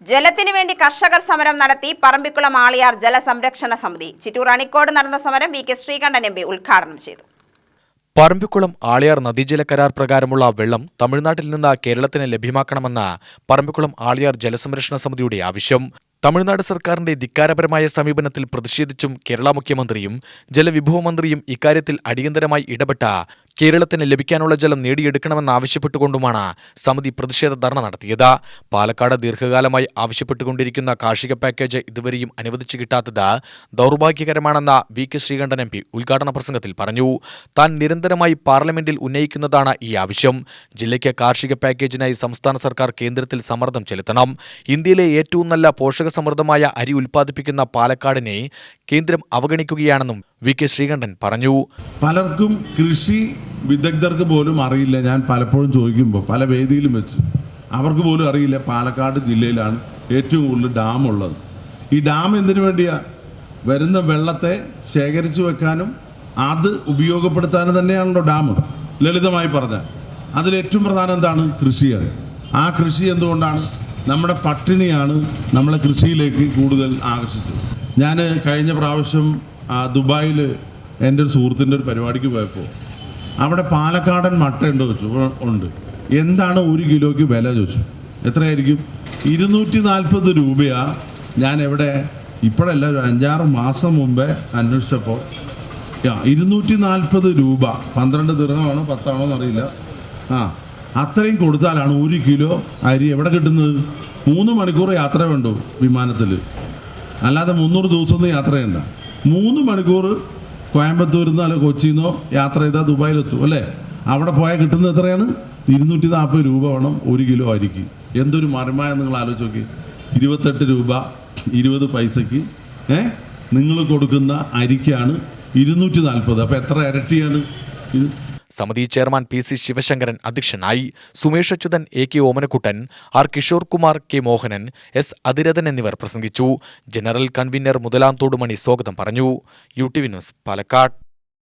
ജലത്തിനു വേണ്ടി കർഷകർ സമരം നടത്തി പറമ്പിക്കുളം ആളിയാർ ജലസംരക്ഷണ സമിതി. ചിറ്റൂർ അണിക്കോട് നടന്ന സമരം V K Sreekandan M P ഉദ്ഘാടനം ചെയ്തു. പറമ്പിക്കുളം ആളിയാർ നദീജല കരാർ പ്രകാരമുള്ള വെള്ളം തമിഴ്നാട്ടിൽ നിന്ന് കേരളത്തിന് ലഭ്യമാക്കണമെന്ന് പറമ്പിക്കുളം ആളിയാർ ജലസംരക്ഷണ സമിതിയുടെ ആവശ്യം. തമിഴ്നാട് സർക്കാരിന്റെ ധിക്കാരപരമായ സമീപനത്തിൽ പ്രതിഷേധിച്ചും കേരള മുഖ്യമന്ത്രിയും ജലവിഭവ മന്ത്രിയും ഇക്കാര്യത്തിൽ അടിയന്തരമായി ഇടപെട്ട കേരളത്തിന് ലഭിക്കാനുള്ള ജലം നേടിയെടുക്കണമെന്നാവശ്യപ്പെട്ടുകൊണ്ടുമാണ് സമിതി പ്രതിഷേധ ധർണ നടത്തിയത്. പാലക്കാട് ദീർഘകാലമായി ആവശ്യപ്പെട്ടുകൊണ്ടിരിക്കുന്ന കാർഷിക പാക്കേജ് ഇതുവരെയും അനുവദിച്ചു കിട്ടാത്തത് ദൗർഭാഗ്യകരമാണെന്ന് V K Sreekandan M P ഉദ്ഘാടന പ്രസംഗത്തിൽ പറഞ്ഞു. താൻ നിരന്തരമായി പാർലമെന്റിൽ ഉന്നയിക്കുന്നതാണ് ഈ ആവശ്യം. ജില്ലയ്ക്ക് കാർഷിക പാക്കേജിനായി സംസ്ഥാന സർക്കാർ കേന്ദ്രത്തിൽ സമ്മർദ്ദം ചെലുത്തണം. ഇന്ത്യയിലെ ഏറ്റവും നല്ല പോഷകസമൃദ്ധമായ അരി ഉൽപ്പാദിപ്പിക്കുന്ന പാലക്കാടിനെ കേന്ദ്രം അവഗണിക്കുകയാണെന്നും വി കെ ശ്രീകണ്ഠൻ പറഞ്ഞു. പലർക്കും കൃഷി വിദഗ്ധർക്ക് പോലും അറിയില്ല. ഞാൻ പലപ്പോഴും ചോദിക്കുമ്പോൾ പല വേദിയിലും വെച്ച് അവർക്ക് പോലും അറിയില്ല പാലക്കാട് ജില്ലയിലാണ് ഏറ്റവും കൂടുതൽ ഡാം ഉള്ളത്. ഈ ഡാം എന്തിനു വേണ്ടിയാണ്? വരുന്ന വെള്ളത്തെ ശേഖരിച്ചു വെക്കാനും അത് ഉപയോഗപ്പെടുത്താനും തന്നെയാണല്ലോ ഡാം. ലളിതമായി പറഞ്ഞാൽ അതിലേറ്റവും പ്രധാനം എന്താണ്? കൃഷിയാണ്. ആ കൃഷി എന്തുകൊണ്ടാണ്? നമ്മുടെ പട്ടിണിയാണ് നമ്മളെ കൃഷിയിലേക്ക് കൂടുതൽ ആകർഷിച്ചത്. ഞാൻ കഴിഞ്ഞ പ്രാവശ്യം ദുബായിൽ എൻ്റെ ഒരു സുഹൃത്തിൻ്റെ ഒരു പരിപാടിക്ക് പോയപ്പോൾ അവിടെ പാലക്കാടൻ മട്ട ഉണ്ടോ ചോദിച്ചു. ഉണ്ട്. എന്താണ് 1 കിലോയ്ക്ക് വില ചോദിച്ചു. എത്രയായിരിക്കും? 240 രൂപയാണ്. ഞാൻ എവിടെ ഇപ്പോഴല്ല, ഒരു 5-6 മാസം മുമ്പേ അന്വേഷിച്ചപ്പോൾ 240 രൂപ. 12 ദിർഹമാണോ 10 ആണോ എന്നറിയില്ല. അത്രയും കൊടുത്താലാണ് 1 കിലോ അരി എവിടെ കിട്ടുന്നത്? 3 മണിക്കൂർ യാത്ര വേണ്ടു വിമാനത്തിൽ, അല്ലാതെ 300 ദിവസമൊന്നും യാത്രയുണ്ട. 3 മണിക്കൂർ കോയമ്പത്തൂരിൽ നിന്നോ അല്ലെങ്കിൽ കൊച്ചിയിൽ നിന്നോ യാത്ര ചെയ്താൽ ദുബായിലെത്തും അല്ലേ? അവിടെ പോയാൽ കിട്ടുന്നത് എത്രയാണ്? 240 രൂപ വേണം 1 കിലോ അരിക്ക്. എന്തൊരു മറിമായം നിങ്ങൾ ആലോചിച്ച് നോക്കി. 28 രൂപ 20 പൈസയ്ക്ക് നിങ്ങൾ കൊടുക്കുന്ന അരിക്കാണ് 240. അപ്പോൾ എത്ര ഇരട്ടിയാണ് ഇത്? സമിതി ചെയർമാൻ പി സി ശിവശങ്കരൻ അധ്യക്ഷനായി. Sumesh Achuthan, A K Omanakuttan, R Kishore Kumar, K Mohanan, S Athirathan എന്നിവർ പ്രസംഗിച്ചു. ജനറൽ കൺവീനർ മുതലാംതോട് മണി സ്വാഗതം പറഞ്ഞു. UTV news, Palakkad.